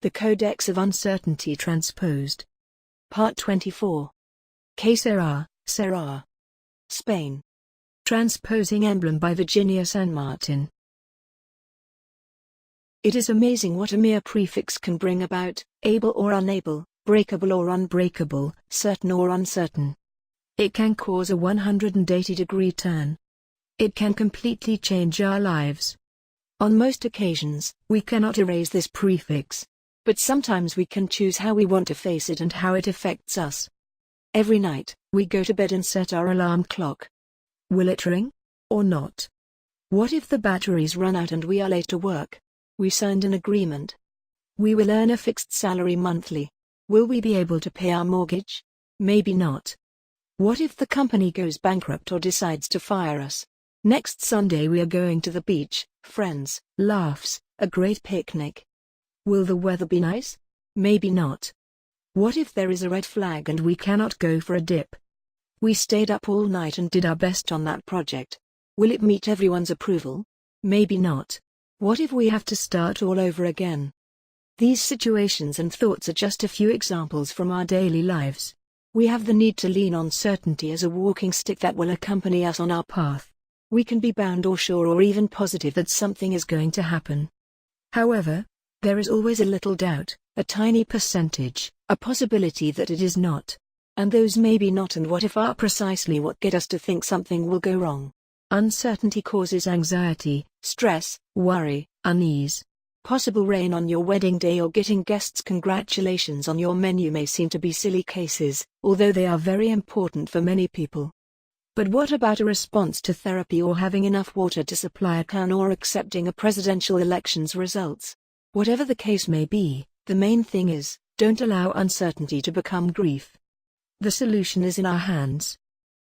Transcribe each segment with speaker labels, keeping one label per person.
Speaker 1: The Codex of Uncertainty Transposed. Part 24. Será, Será. Spain. Transposing Emblem by Virginia Sanmartín. It is amazing what a mere prefix can bring about, able or unable, breakable or unbreakable, certain or uncertain. It can cause a 180-degree turn. It can completely change our lives. On most occasions, we cannot erase this prefix. But sometimes we can choose how we want to face it and how it affects us. Every night, we go to bed and set our alarm clock. Will it ring? Or not? What if the batteries run out and we are late to work? We signed an agreement. We will earn a fixed salary monthly. Will we be able to pay our mortgage? Maybe not. What if the company goes bankrupt or decides to fire us? Next Sunday we are going to the beach, friends, laughs, a great picnic. Will the weather be nice? Maybe not. What if there is a red flag and we cannot go for a dip? We stayed up all night and did our best on that project. Will it meet everyone's approval? Maybe not. What if we have to start all over again? These situations and thoughts are just a few examples from our daily lives. We have the need to lean on certainty as a walking stick that will accompany us on our path. We can be bound or sure or even positive that something is going to happen. However, there is always a little doubt, a tiny percentage, a possibility that it is not. And those maybe not and what if are precisely what get us to think something will go wrong. Uncertainty causes anxiety, stress, worry, unease. Possible rain on your wedding day or getting guests' congratulations on your menu may seem to be silly cases, although they are very important for many people. But what about a response to therapy or having enough water to supply a can or accepting a presidential election's results? Whatever the case may be, the main thing is, don't allow uncertainty to become grief. The solution is in our hands.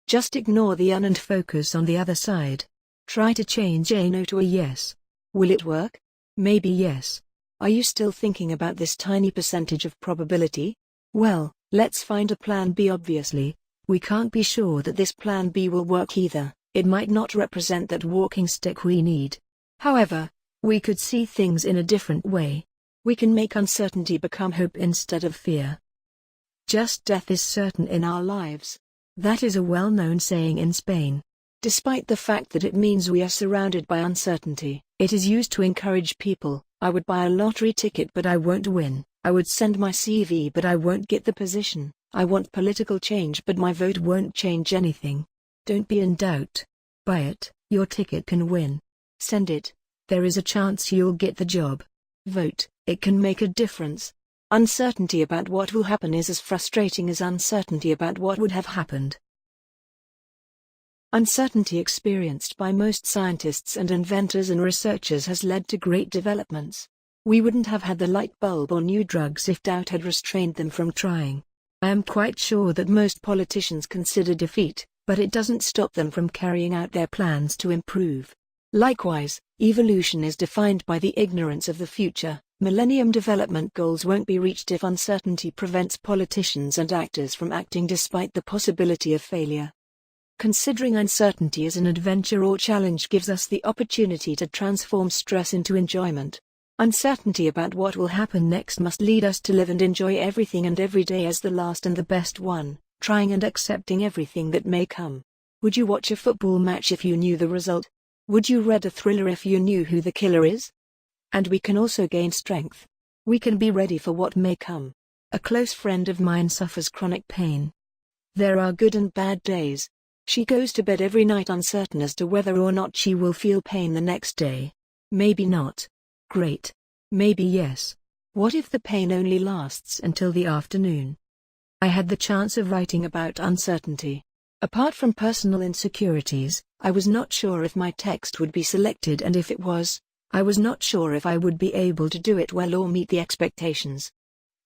Speaker 1: Just ignore the and focus on the other side. Try to change a no to a yes. Will it work? Maybe yes. Are you still thinking about this tiny percentage of probability? Well, let's find a plan B. Obviously, we can't be sure that this plan B will work either. It might not represent that walking stick we need. However, we could see things in a different way. We can make uncertainty become hope instead of fear. Just death is certain in our lives. That is a well-known saying in Spain. Despite the fact that it means we are surrounded by uncertainty, it is used to encourage people. I would buy a lottery ticket but I won't win. I would send my CV but I won't get the position. I want political change but my vote won't change anything. Don't be in doubt. Buy it, your ticket can win. Send it. There is a chance you'll get the job. Vote, it can make a difference. Uncertainty about what will happen is as frustrating as uncertainty about what would have happened. Uncertainty experienced by most scientists and inventors and researchers has led to great developments. We wouldn't have had the light bulb or new drugs if doubt had restrained them from trying. I am quite sure that most politicians consider defeat, but it doesn't stop them from carrying out their plans to improve. Likewise, evolution is defined by the ignorance of the future. Millennium Development Goals won't be reached if uncertainty prevents politicians and actors from acting despite the possibility of failure. Considering uncertainty as an adventure or challenge gives us the opportunity to transform stress into enjoyment. Uncertainty about what will happen next must lead us to live and enjoy everything and every day as the last and the best one, trying and accepting everything that may come. Would you watch a football match if you knew the result? Would you read a thriller if you knew who the killer is? And we can also gain strength. We can be ready for what may come. A close friend of mine suffers chronic pain. There are good and bad days. She goes to bed every night uncertain as to whether or not she will feel pain the next day. Maybe not. Great. Maybe yes. What if the pain only lasts until the afternoon? I had the chance of writing about uncertainty. Apart from personal insecurities, I was not sure if my text would be selected, and if it was, I was not sure if I would be able to do it well or meet the expectations.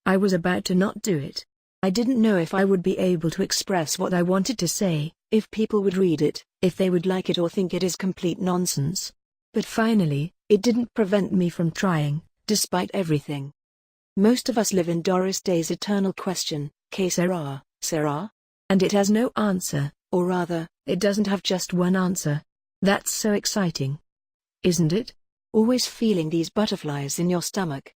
Speaker 1: I was about to not do it. I didn't know if I would be able to express what I wanted to say, if people would read it, if they would like it or think it is complete nonsense. But finally, it didn't prevent me from trying, despite everything. Most of us live in Doris Day's eternal question, ¿Qué será, será? And it has no answer, or rather, it doesn't have just one answer. That's so exciting. Isn't it? Always feeling these butterflies in your stomach.